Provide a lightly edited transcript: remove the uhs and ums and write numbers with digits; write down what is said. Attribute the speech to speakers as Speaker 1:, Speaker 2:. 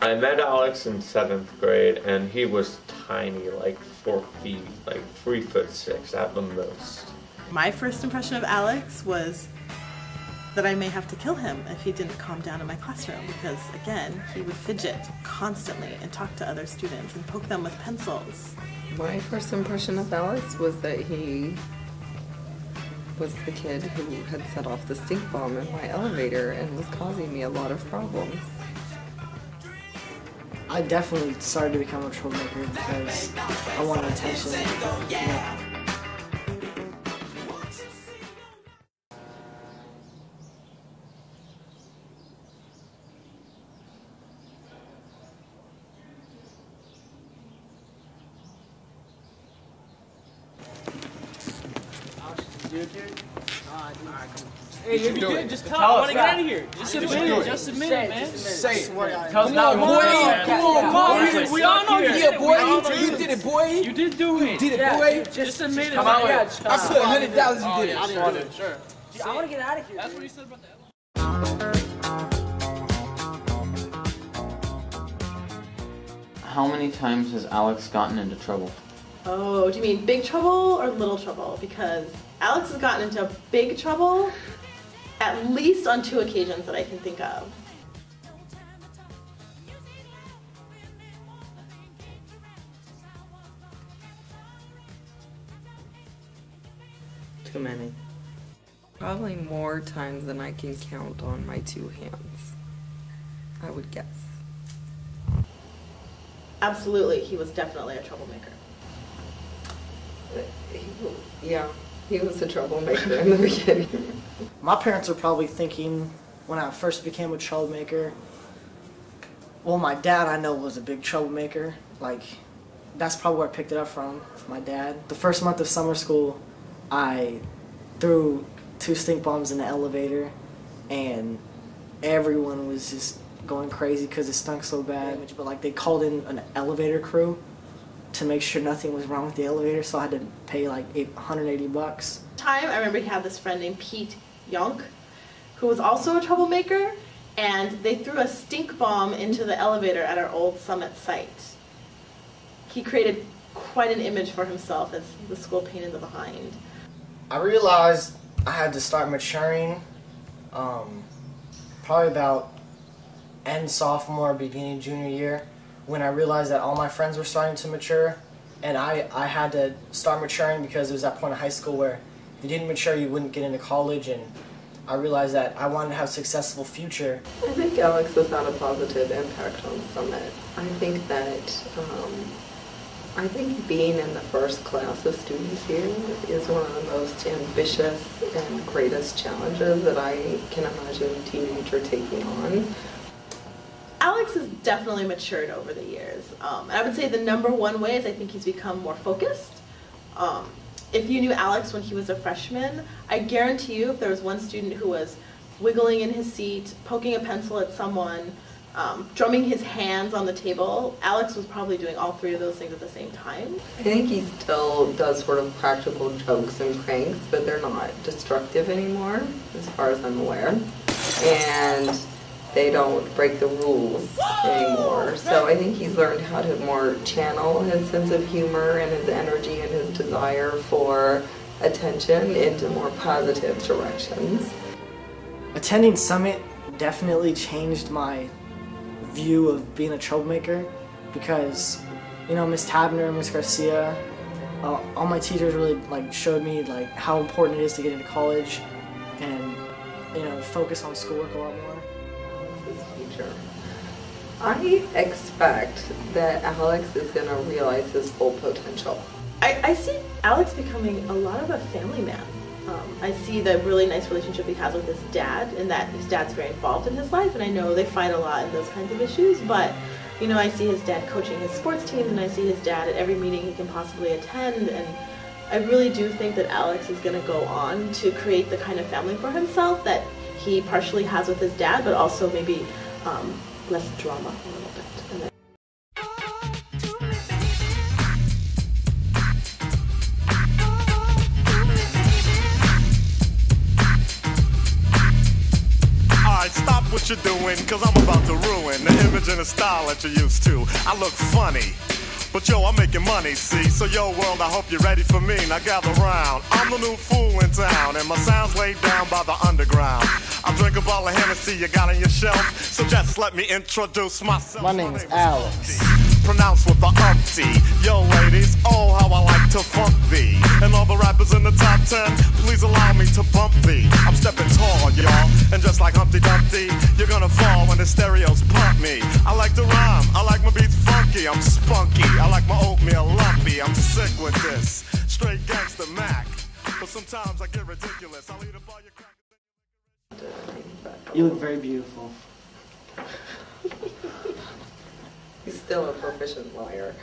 Speaker 1: I met Alex in 7th grade, and he was tiny, like 4 feet, like 3'6" at the most.
Speaker 2: My first impression of Alex was that I may have to kill him if he didn't calm down in my classroom, because again, he would fidget constantly and talk to other students and poke them with pencils.
Speaker 3: My first impression of Alex was that he was the kid who had set off the stink bomb in my elevator and was causing me a lot of problems.
Speaker 4: I definitely started to become a troublemaker because I wanted attention. Yeah.
Speaker 5: Hey, you did. Just tell us. I want to get out of here. Just admit it. Just admit it, man.
Speaker 6: Say it.
Speaker 5: Come on, boy. Come on, boy. We all know you did it.
Speaker 6: Boy, you did it, boy.
Speaker 5: You did do it.
Speaker 6: You did it, boy.
Speaker 5: Just admit it.
Speaker 6: Come on, I said $100 you did it.
Speaker 5: I didn't do it. Sure.
Speaker 7: I want to get out of here.
Speaker 5: That's what he said about that.
Speaker 8: How many times has Alex gotten into trouble?
Speaker 2: Oh, do you mean big trouble or little trouble? Because Alex has gotten into big trouble at least on 2 occasions that I can think of.
Speaker 3: Too many. Probably more times than I can count on my 2 hands, I would guess.
Speaker 2: Absolutely, he was definitely a troublemaker.
Speaker 3: Yeah, he was a troublemaker in the beginning.
Speaker 4: My parents are probably thinking when I first became a troublemaker, well, my dad I know was a big troublemaker. Like, that's probably where I picked it up from my dad. The first month of summer school, I threw 2 stink bombs in the elevator, and everyone was just going crazy because it stunk so bad. But like, they called in an elevator crew to make sure nothing was wrong with the elevator, so I had to pay like $180.
Speaker 2: Time, I remember he had this friend named Pete Yonk, who was also a troublemaker, and they threw a stink bomb into the elevator at our old Summit site. He created quite an image for himself as the school pain in the behind.
Speaker 4: I realized I had to start maturing probably about end sophomore, beginning junior year, when I realized that all my friends were starting to mature, and I had to start maturing because it was that point in high school where if you didn't mature, you wouldn't get into college, and I realized that I wanted to have a successful future.
Speaker 3: I think Alex has had a positive impact on Summit. I think that, I think being in the first class of students here is one of the most ambitious and greatest challenges that I can imagine a teenager taking on.
Speaker 2: Alex has definitely matured over the years. I would say the #1 way is I think he's become more focused. If you knew Alex when he was a freshman, I guarantee you if there was one student who was wiggling in his seat, poking a pencil at someone, drumming his hands on the table, Alex was probably doing all 3 of those things at the same time.
Speaker 3: I think he still does sort of practical jokes and pranks, but they're not destructive anymore, as far as I'm aware. And they don't break the rules anymore. So I think he's learned how to more channel his sense of humor and his energy and his desire for attention into more positive directions.
Speaker 4: Attending Summit definitely changed my view of being a troublemaker because, you know, Miss Tabner, Miss Garcia, all my teachers really showed me how important it is to get into college and, you know, focus on schoolwork a lot more.
Speaker 3: Future. I expect that Alex is going to realize his full potential.
Speaker 2: I see Alex becoming a lot of a family man. I see the really nice relationship he has with his dad, and that his dad's very involved in his life, and I know they fight a lot in those kinds of issues, but you know, I see his dad coaching his sports teams, and I see his dad at every meeting he can possibly attend, and I really do think that Alex is going to go on to create the kind of family for himself that he partially has with his dad, but also maybe less drama a little bit.
Speaker 9: Stop what
Speaker 7: you're doing, cause I'm about to ruin the image and the style that you're used to. I look funny, but yo, I'm making money, see? So yo, world, I hope you're ready for me. Now gather round. I'm the new fool in town, and my sound's laid down by the underground. I drink a bottle of Hennessy you got on your shelf, so just let me introduce myself.
Speaker 4: My name is Alex.
Speaker 7: Pronounced with the umpty. Yo, ladies, oh, how I like to funk thee. And all the rappers in the top 10, please allow me to bump thee. I'm stepping tall, y'all, and just like Humpty Dumpty, you're gonna fall when the stereos pump me. I like to rhyme, I like my beats funky, I'm spunky. I like my oatmeal lumpy, I'm sick with this. Straight gangster Mac, but sometimes I get ridiculous. I'll eat up all your crackers.
Speaker 4: You look very beautiful.
Speaker 3: He's still a proficient liar.